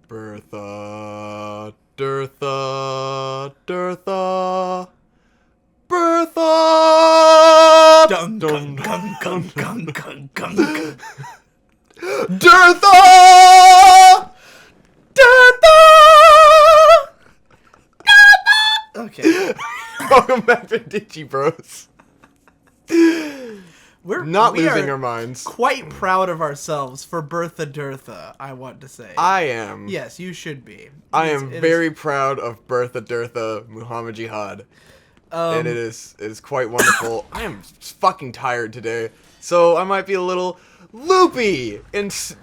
Bertha, Dirtha, Dirtha, Bertha! Dun dun dun dun dun dun dun. Dirtha! Dirtha! Okay. Welcome back to Digi Bros. We're Not we losing are our minds. quite proud of ourselves for Bertha Dirtha, I want to say. I am. Yes, you should be. I am very proud of Bertha Dirtha Muhammad Jihad. And it is quite wonderful. I am fucking tired today, so I might be a little loopy. Anyways,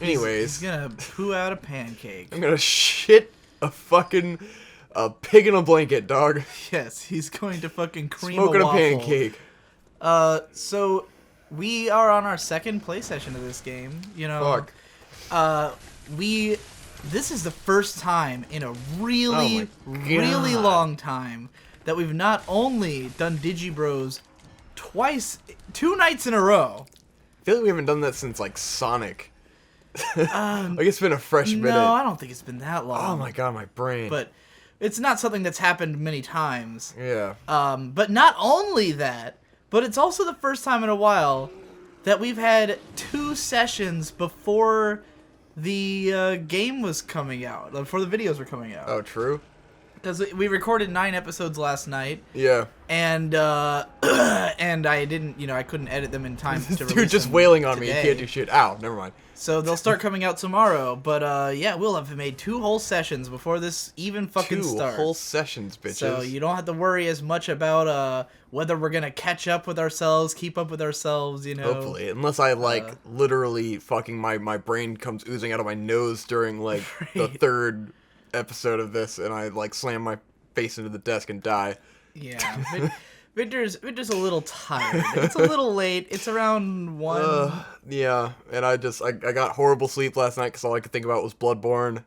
He's gonna poo out a pancake. I'm gonna shit a pig in a blanket, dog. Yes, he's going to fucking cream Smoking a waffle. pancake. So we are on our second play session of this game. You know, Fuck. This is the first time in a really, really God. long time that we've not only done Digi Bros twice, 2 nights in a row. I feel like we haven't done that since like Sonic. Like it's been a fresh minute. No, I don't think it's been that long. Oh my god, my brain. But it's not something that's happened many times. Yeah. But not only that, but it's also the first time in a while that we've had 2 sessions before the game was coming out, before the videos were coming out. Oh, true. Because we recorded 9 episodes last night. Yeah. And and I didn't, I couldn't edit them in time to release You're just them wailing on me. today. You can't do shit. Ow, never mind. So they'll start coming out tomorrow. But yeah, we'll have made 2 whole sessions before this even fucking starts. 2 whole sessions, bitches. So you don't have to worry as much about whether we're gonna catch up with ourselves, keep up with ourselves, Hopefully, unless I literally fucking my brain comes oozing out of my nose during like the 3rd episode of this, and I like slam my face into the desk and die. Yeah, Victor's a little tired. It's a little late. It's around 1. Yeah, and I got horrible sleep last night because all I could think about was Bloodborne.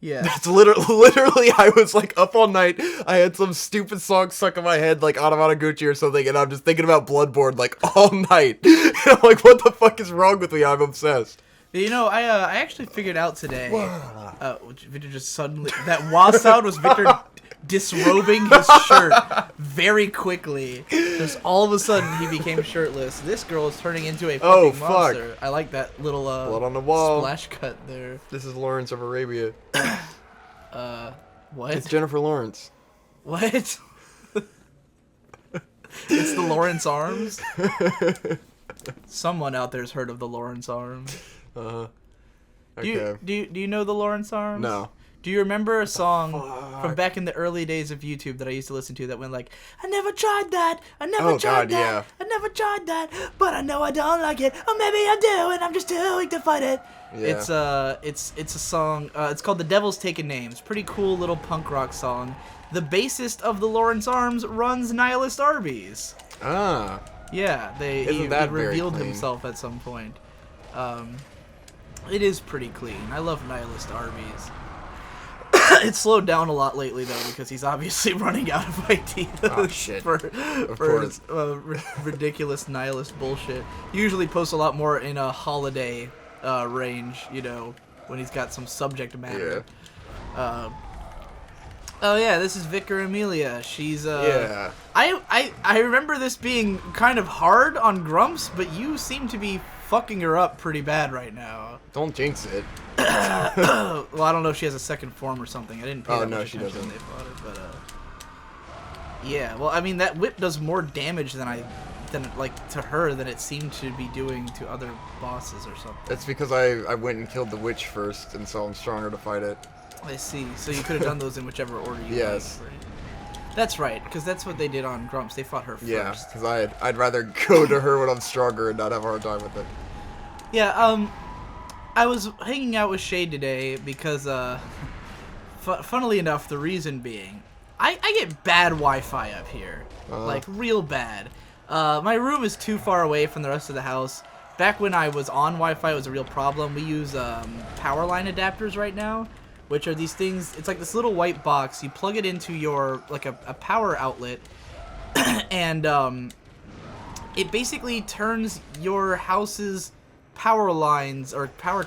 Yeah. That's literally, I was like up all night. I had some stupid song stuck in my head, like Gucci or something, and I'm just thinking about Bloodborne like all night. And I'm like, what the fuck is wrong with me? I'm obsessed. I actually figured out today. Victor just suddenly that wah sound was Victor disrobing his shirt very quickly. Just all of a sudden he became shirtless. This girl is turning into a fucking monster. I like that little blood on the wall splash cut there. This is Lawrence of Arabia. What? It's Jennifer Lawrence. What? It's the Lawrence Arms? Someone out there's heard of the Lawrence Arms. Okay. Do you know the Lawrence Arms? No. Do you remember a song from back in the early days of YouTube that I used to listen to that went like, I never tried that, I never tried that, yeah. I never tried that, but I know I don't like it, or maybe I do, and I'm just too weak to fight it. Yeah. It's a song, it's called The Devil's Taken Names. Pretty cool little punk rock song. The bassist of the Lawrence Arms runs Nihilist Arby's. Ah. Yeah, he revealed himself at some point. It is pretty clean. I love Nihilist Arby's. It's slowed down a lot lately though because he's obviously running out of ideas for ridiculous nihilist bullshit. He usually posts a lot more in a holiday range, when he's got some subject matter. Yeah. Oh yeah, this is Vicar Amelia. She's Yeah. I remember this being kind of hard on Grumps, but you seem to be fucking her up pretty bad right now. Don't jinx it. Well, I don't know if she has a second form or something. I didn't pay that much attention when they fought it, but yeah. Well, I mean that whip does more damage than to her than it seemed to be doing to other bosses or something. That's because I went and killed the witch first, and so I'm stronger to fight it. I see. So you could have done those in whichever order you Yes. like, right? That's right, because that's what they did on Grumps. They fought her first. Yeah, because I'd rather go to her when I'm stronger and not have a hard time with it. Yeah, I was hanging out with Shade today because, funnily enough, the reason being, I get bad Wi-Fi up here. Like, real bad. My room is too far away from the rest of the house. Back when I was on Wi-Fi, it was a real problem. We use power line adapters right now, which are these things. It's like this little white box. You plug it into your, like a power outlet, and it basically turns your house's power lines or power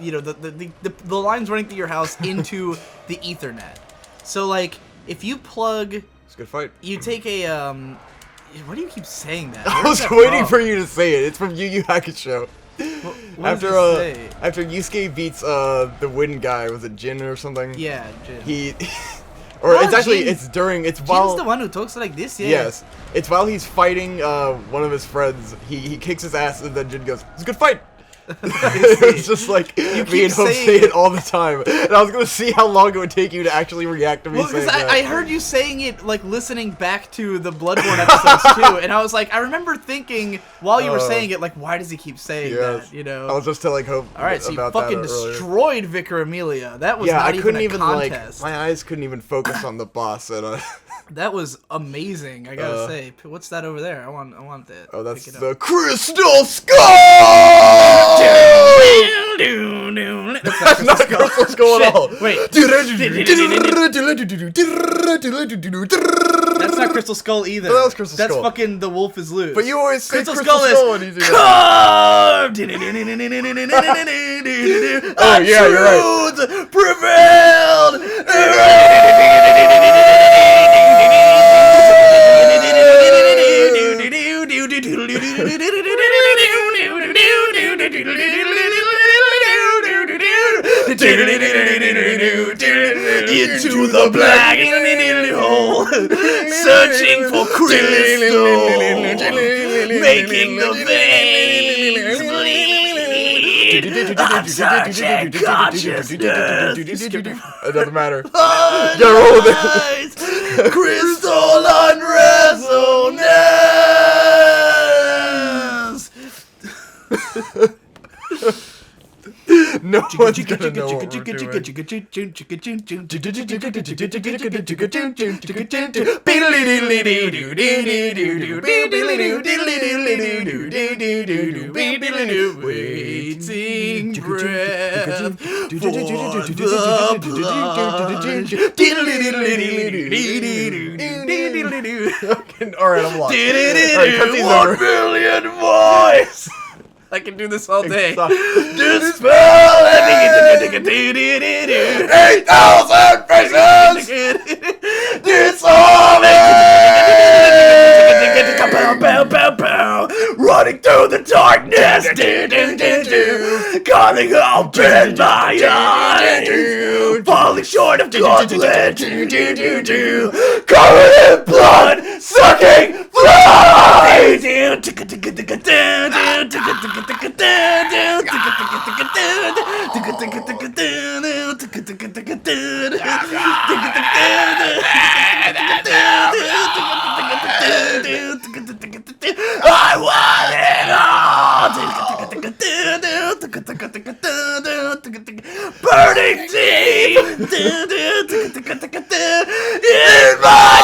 the lines running through your house into the Ethernet. So like if you plug, it's a good fight. You take a Why do you keep saying that? I was waiting for you to say it. It's from Yu Yu Hakusho. What after after Yusuke beats the wind guy, was it Jin or something? Yeah, Jin. It's during while Jin's the one who talks like this, yeah. Yes. It's while he's fighting one of his friends, he kicks his ass and then Jin goes, "It's a good fight." It's just like me and Hope say it all the time, and I was gonna see how long it would take you to actually react to me saying that. I heard you saying it like listening back to the Bloodborne episodes too, and I was like, I remember thinking while you were saying it, like, why does he keep saying that? You know. I was just telling Hope. All right, so you fucking destroyed Vicar Amelia. That was not even a contest. My eyes couldn't even focus on the boss. And that was amazing. I gotta say, what's that over there? I want that. Oh, that's the Crystal Skull. That's not Crystal Skull at all. Wait. That's not Crystal Skull either. No, that was Crystal Skull. That's fucking The Wolf is Loose. But you always say Crystal Skull is carved. Oh yeah, you're right. Prevailed. Into the black hole, searching for crystal, making the veins bleed. I'm searching consciousness. It doesn't matter. Get roll with it. Crystal unresonance. No one's gonna know what we're doing. Waiting breath for the plunge. Alright, I'm lost. 1 million voice. I can do this all day. Dispel 8,000 faces! Running through the darkness, calling open my eyes, falling short of gauntlet, covered in blood, sucking flies. I want it all. Burning deep in my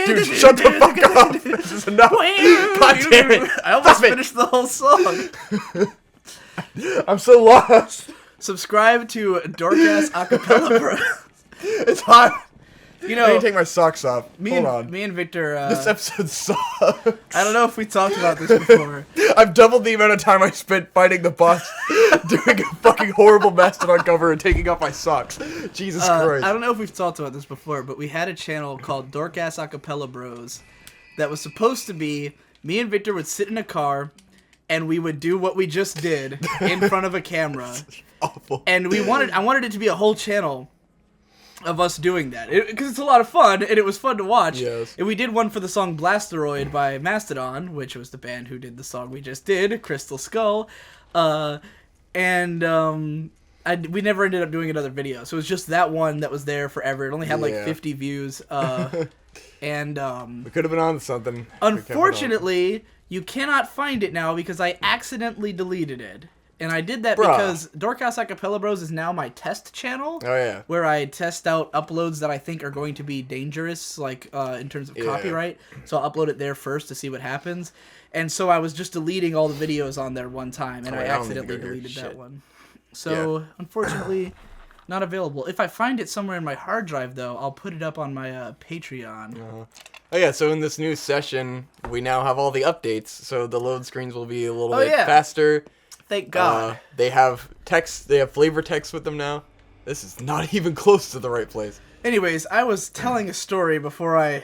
Dude, shut the fuck up! This is enough! God damn it! I almost finished the whole song. I'm so lost. Subscribe to Dorkass Acapella Bro. It's hot. You know, I need to take my socks off. Hold on. Me and Victor. This episode sucks. I don't know if we talked about this before. I've doubled the amount of time I spent fighting the boss, doing a fucking horrible Mastodon cover, and taking off my socks. Jesus Christ. I don't know if we've talked about this before, but we had a channel called Dorkass Acapella Bros that was supposed to be me and Victor would sit in a car and we would do what we just did in front of a camera. Awful. And I wanted it to be a whole channel of us doing that, because it's a lot of fun and it was fun to watch. Yes. And we did one for the song Blasteroid by Mastodon, which was the band who did the song we just did, Crystal Skull. We never ended up doing another video, so it was just that one that was there forever. It only had like 50 views. We could have been on something. Unfortunately, you cannot find it now because I accidentally deleted it. And I did that because Dorkass Acapella Bros is now my test channel. Oh, yeah. Where I test out uploads that I think are going to be dangerous, like in terms of copyright. So I'll upload it there first to see what happens. And so I was just deleting all the videos on there one time, and I accidentally deleted that one. So, unfortunately, Not available. If I find it somewhere in my hard drive, though, I'll put it up on my Patreon. Oh yeah, so in this new session, we now have all the updates, so the load screens will be a little bit yeah. faster. Thank God. They have text, they have flavor text with them now. This is not even close to the right place. Anyways, I was telling a story before I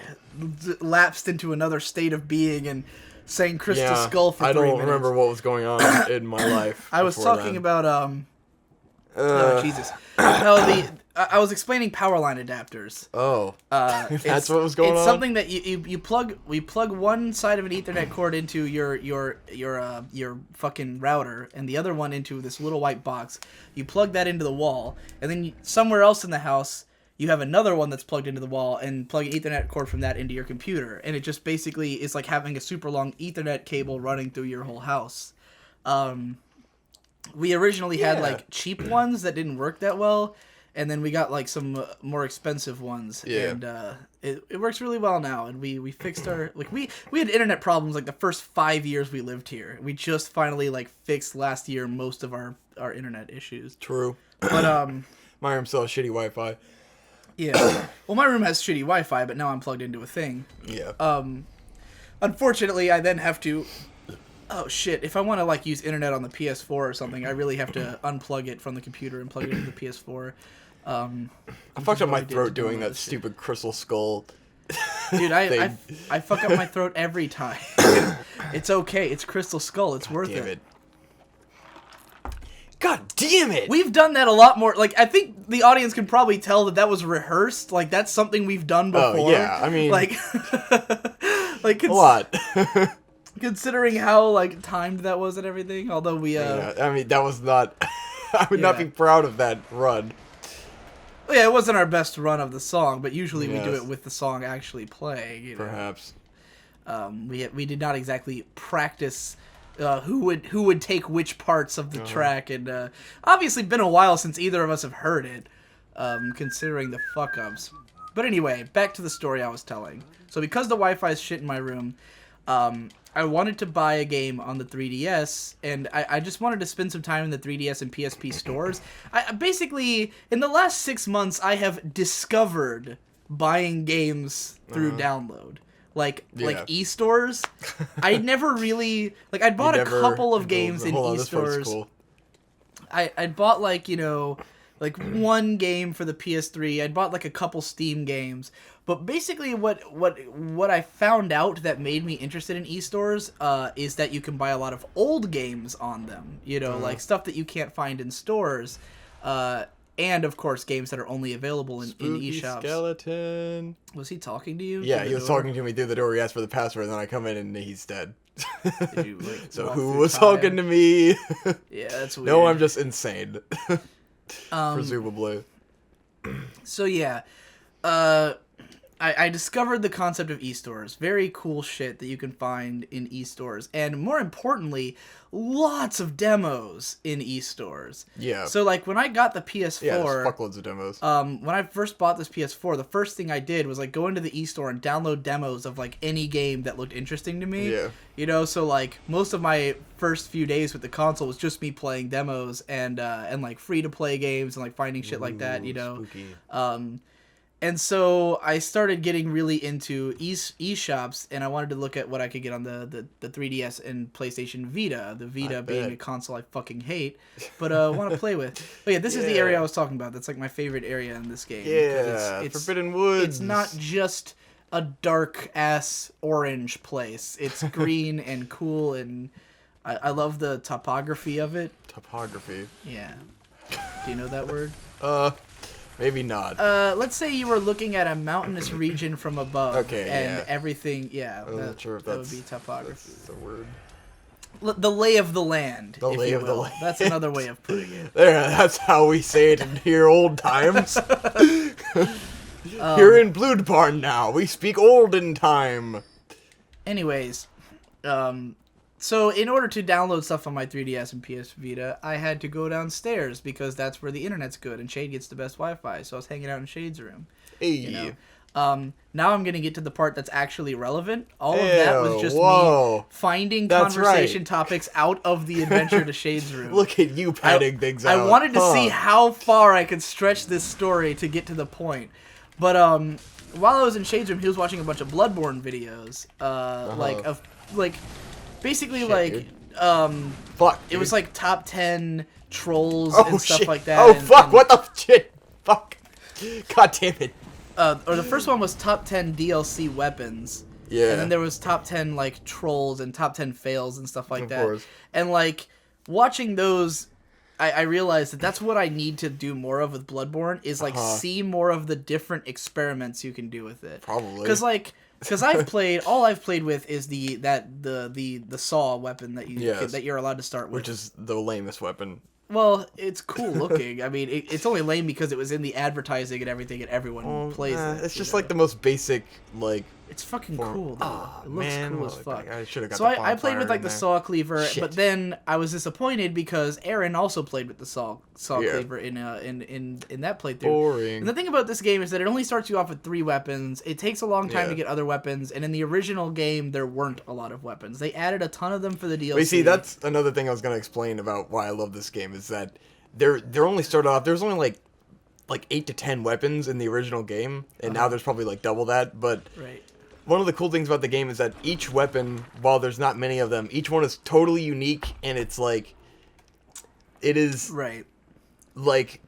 lapsed into another state of being and sang Crystal Skull for 3 minutes. I don't remember what was going on in my life. I was talking about oh Jesus! No, I was explaining power line adapters. Oh, that's what was going on. It's something that you plug. We plug one side of an Ethernet cord into your fucking router, and the other one into this little white box. You plug that into the wall, and then somewhere else in the house, you have another one that's plugged into the wall, and plug an Ethernet cord from that into your computer, and it just basically is like having a super long Ethernet cable running through your whole house. We originally had like cheap ones that didn't work that well, and then we got like some more expensive ones, and it works really well now. And we fixed our we had internet problems like the first 5 years we lived here. We just finally like fixed last year most of our internet issues. True, but my room still has shitty Wi-Fi. Yeah, well, my room has shitty Wi-Fi, but now I'm plugged into a thing. Yeah. Unfortunately, I then have to. Oh shit! If I want to like use internet on the PS4 or something, I really have to unplug it from the computer and plug it into the PS4. I fucked up my throat doing that stupid Crystal Skull. Dude, I fuck up my throat every time. It's okay. It's Crystal Skull. It's worth it. God damn it! We've done that a lot more. Like, I think the audience can probably tell that was rehearsed. Like, that's something we've done before. Oh yeah, I mean, like a lot. Considering how like timed that was and everything, although we yeah, I mean that was not. I would not be proud of that run. Well, yeah, it wasn't our best run of the song, but usually we do it with the song actually playing. You know? Perhaps. We did not exactly practice who would take which parts of the track, and obviously been a while since either of us have heard it, considering the fuck ups. But anyway, back to the story I was telling. So because the Wi-Fi is shit in my room, I wanted to buy a game on the 3DS, and I just wanted to spend some time in the 3DS and PSP stores. I basically, in the last 6 months, I have discovered buying games through download. Like e-stores. I never really... Like, I bought a couple of games in e-stores. Cool. I bought, like, you know... like one game for the PS3. I'd bought like a couple Steam games. But basically what I found out that made me interested in e-stores is that you can buy a lot of old games on them. You know, like stuff that you can't find in stores. And, of course, games that are only available in eShops. Skeleton. Was he talking to you? Yeah, he was talking to me through the door. He asked for the password, and then I come in, and he's dead. Did you, like, so who was talking to me? Yeah, that's weird. No, I'm just insane. Presumably. So yeah, I discovered the concept of e-stores. Very cool shit that you can find in e-stores, and more importantly, lots of demos in e-stores. Yeah. So like when I got the PS4, there's fuckloads of demos. When I first bought this PS4, the first thing I did was like go into the e-store and download demos of like any game that looked interesting to me. Yeah. You know, so like most of my first few days with the console was just me playing demos and like free to play games and like finding shit like that. You know. Spooky. And so I started getting really into eShops, and I wanted to look at what I could get on the 3DS and PlayStation Vita. The Vita being a console I fucking hate, but want to play with. But yeah, this is the area I was talking about. That's like my favorite area in this game. Yeah, it's Forbidden Woods. It's not just a dark-ass orange place. It's green and cool, and I love the topography of it. Topography? Yeah. Do you know that word? Maybe not. Let's say you were looking at a mountainous region from above. Okay, and everything, I'm not sure if that would be topography. That's the word. The lay of the land. The lay of the land. That's another way of putting it. There, that's how we say it in here old times. Here in Bloodborne now, we speak olden time. Anyways, so in order to download stuff on my 3DS and PS Vita, I had to go downstairs because that's where the internet's good and Shade gets the best Wi-Fi. So I was hanging out in Shade's room. Hey. You Now I'm gonna get to the part that's actually relevant. All of that was just me finding conversation topics out of the Adventure to Shades room. Look at you padding things out. I wanted to see how far I could stretch this story to get to the point. But while I was in Shades room, he was watching a bunch of Bloodborne videos. Basically Shit, like dude. Fuck. It was like top 10 trolls Oh, and stuff shit. like that. Oh fuck! What the shit? Fuck! God damn it! Or the first one was top 10 DLC weapons. Yeah. And then there was top 10 like trolls and top 10 fails and stuff like that. Course. And like watching those, I realized that that's what I need to do more of with Bloodborne is like see more of the different experiments you can do with it. Probably. Because I've played with is the saw weapon that that you're allowed to start with, which is the lamest weapon. Well, it's cool looking. I mean, it's only lame because it was in the advertising and everything, and everyone plays it. It's just like the most basic, like... It's fucking cool, though. It looks cool as fuck. I should have got so I played with, like, the saw cleaver, but then I was disappointed because Aaron also played with the saw cleaver in that playthrough. Boring. And the thing about this game is that it only starts you off with 3 weapons. It takes a long time to get other weapons, and in the original game, there weren't a lot of weapons. They added a ton of them for the DLC. But you see, that's another thing I was going to explain about why I love this game, is that they're only started off, there's only, like 8 to 10 weapons in the original game, and now there's probably, like, double that, but... Right. One of the cool things about the game is that each weapon, while there's not many of them, each one is totally unique, and it's like, it is like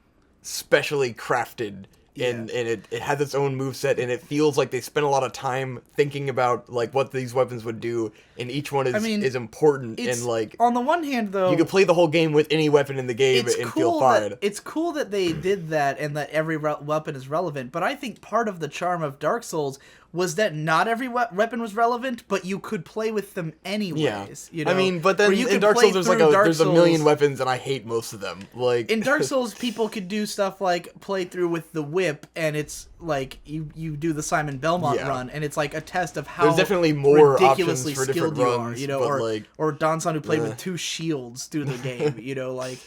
specially crafted, and it has its own moveset, and it feels like they spent a lot of time thinking about like what these weapons would do, and each one is important, and like on the one hand though, you could play the whole game with any weapon in the game and feel fine. It's cool that they did that and that every weapon is relevant, but I think part of the charm of Dark Souls was that not every weapon was relevant, but you could play with them anyways. Yeah. You know? I mean, but then in Dark Souls, there's a million weapons, and I hate most of them. Like in Dark Souls, people could do stuff like play through with the whip, and it's like you do the Simon Belmont run, and it's like a test of how there's definitely more ridiculously options for skilled different you runs, are. You know, or Dansan who played with 2 shields through the game. You know, like.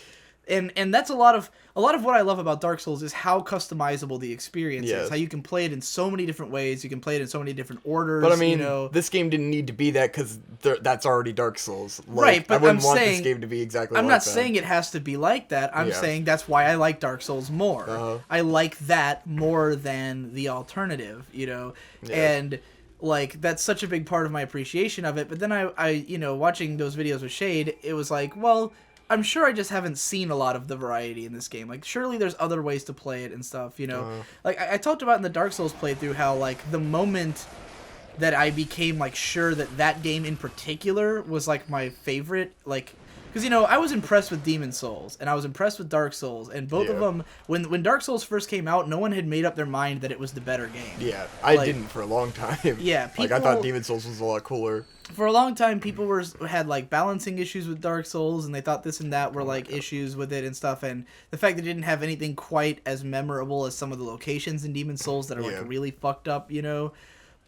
And that's a lot of what I love about Dark Souls is how customizable the experience is. How you can play it in so many different ways. You can play it in so many different orders. But I mean, this game didn't need to be that because that's already Dark Souls. Like, right, but I wouldn't want this game to be exactly like that. I'm not saying it has to be like that. I'm saying that's why I like Dark Souls more. I like that more than the alternative, you know? And... like, that's such a big part of my appreciation of it. But then I you know, watching those videos with Shade, it was like, well... I'm sure I just haven't seen a lot of the variety in this game. Like, surely there's other ways to play it and stuff, you know? Like, I talked about in the Dark Souls playthrough how, like, the moment that I became, like, sure that game in particular was, like, my favorite, like... Because, you know, I was impressed with Demon Souls, and I was impressed with Dark Souls, and both of them, when Dark Souls first came out, no one had made up their mind that it was the better game. Yeah, I didn't for a long time. Yeah, like, I thought Demon Souls was a lot cooler. For a long time, people had like balancing issues with Dark Souls, and they thought this and that were like issues with it and stuff. And the fact that it didn't have anything quite as memorable as some of the locations in Demon Souls that are like really fucked up, you know.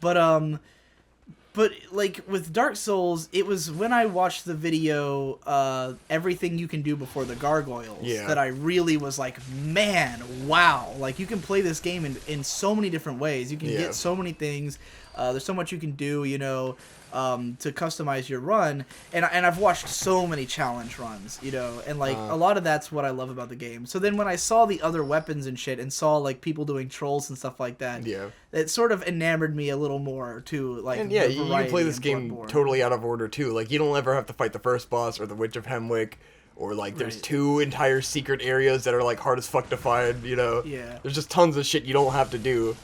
But like with Dark Souls, it was when I watched the video, Everything You Can Do Before the Gargoyles, that I really was like, man, wow! Like you can play this game in so many different ways. You can get so many things. There's so much you can do, you know. To customize your run, and I've watched so many challenge runs, you know, and like a lot of that's what I love about the game. So then when I saw the other weapons and shit, and saw like people doing trolls and stuff like that, it sort of enamored me a little more to like. And you can play this game totally out of order too. Like you don't ever have to fight the first boss or the Witch of Hemwick. Or, like, there's 2 entire secret areas that are, like, hard as fuck to find, you know? Yeah. There's just tons of shit you don't have to do.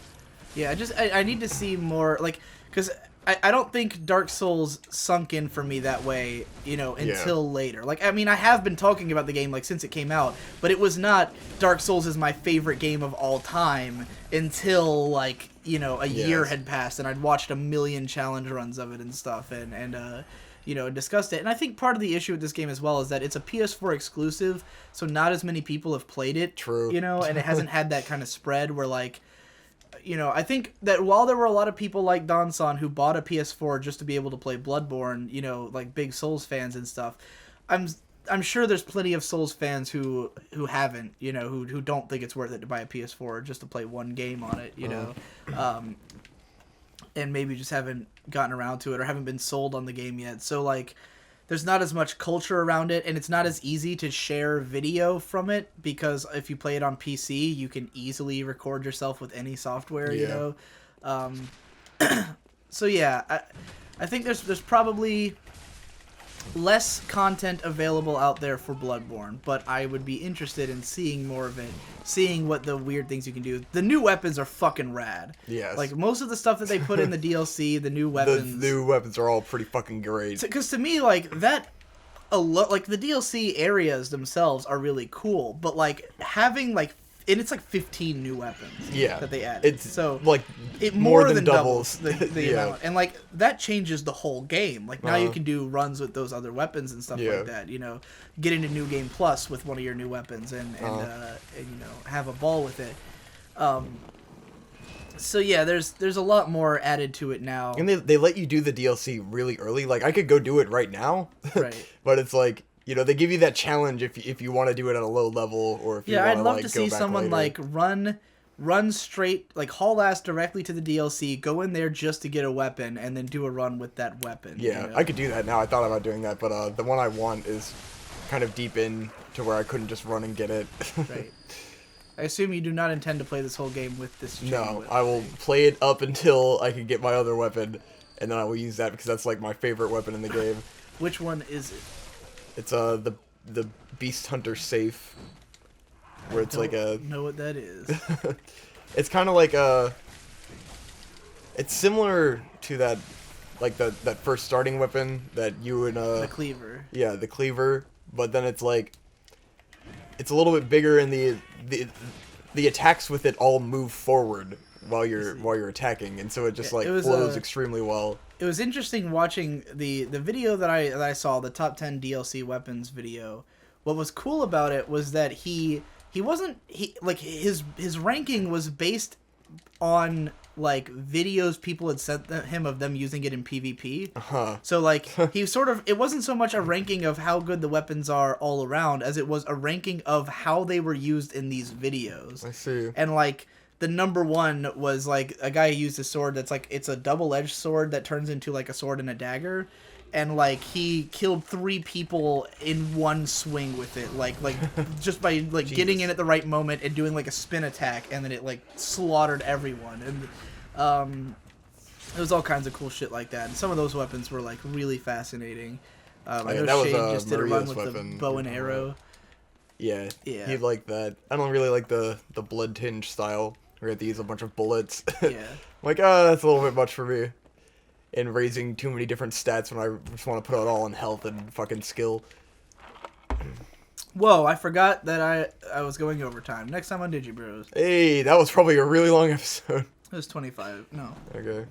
Yeah, I need to see more, like, because I don't think Dark Souls sunk in for me that way, you know, until later. Like, I mean, I have been talking about the game, like, since it came out, but it was not Dark Souls is my favorite game of all time until, like, you know, a year had passed and I'd watched a million challenge runs of it and stuff, and you know, discussed it. And I think part of the issue with this game as well is that it's a PS4 exclusive, so not as many people have played it. True. You know, and it hasn't had that kind of spread where, like, you know, I think that while there were a lot of people like Dansan who bought a PS4 just to be able to play Bloodborne, you know, like big Souls fans and stuff, I'm sure there's plenty of Souls fans who haven't, who don't think it's worth it to buy a PS4 just to play one game on it, and maybe just haven't gotten around to it or haven't been sold on the game yet. So like, there's not as much culture around it, and it's not as easy to share video from it, because if you play it on PC, you can easily record yourself with any software, So yeah, I think there's probably less content available out there for Bloodborne, but I would be interested in seeing more of it, seeing what the weird things you can do. The new weapons are fucking rad. Yes. Like, most of the stuff that they put in the DLC, the new weapons... The new weapons are all pretty fucking great. Because to me, like, that... like, the DLC areas themselves are really cool, but, like, having, like... And it's like 15 new weapons that they added. It's so like it more than doubles the amount. And like that changes the whole game. Like now you can do runs with those other weapons and stuff like that. Get into New Game Plus with one of your new weapons and have a ball with it. So yeah, there's a lot more added to it now. And they let you do the DLC really early. Like I could go do it right now. Right. But it's like, they give you that challenge if you want to do it at a low level, or if you want to, I'd love like, to see someone later. like run straight, like haul ass directly to the DLC, go in there just to get a weapon, and then do a run with that weapon. Yeah, I could do that now. I thought about doing that, but the one I want is kind of deep in to where I couldn't just run and get it. Right. I assume you do not intend to play this whole game with this chain No, whip. I will play it up until I can get my other weapon, and then I will use that because that's like my favorite weapon in the game. Which one is it? It's the Beast Hunter safe, where it's like a... know what that is. It's kind of like it's similar to that, like that first starting weapon that you and the cleaver. Yeah, the cleaver, but then it's like it's a little bit bigger, and the attacks with it all move forward while you're attacking, and so it just flows extremely well. It was interesting watching the video that I saw, the top 10 DLC weapons video. What was cool about it was that his ranking was based on like videos people had sent him of them using it in PvP. So like it wasn't so much a ranking of how good the weapons are all around as it was a ranking of how they were used in these videos. I see. And like the number one was like a guy who used a sword that's like, it's a double-edged sword that turns into like a sword and a dagger, and like he killed 3 people in one swing with it, like just by like getting in at the right moment and doing like a spin attack, and then it like slaughtered everyone. And it was all kinds of cool shit like that, and some of those weapons were like really fascinating. I know Shade just did a run with the bow and arrow. Yeah, he'd like that. I don't really like the blood tinge style, where you have to use a bunch of bullets. Yeah. Like, that's a little bit much for me. And raising too many different stats when I just want to put it all in health and fucking skill. Whoa, I forgot that I was going overtime. Next time on Digi Bros. Hey, that was probably a really long episode. It was 25. No. Okay.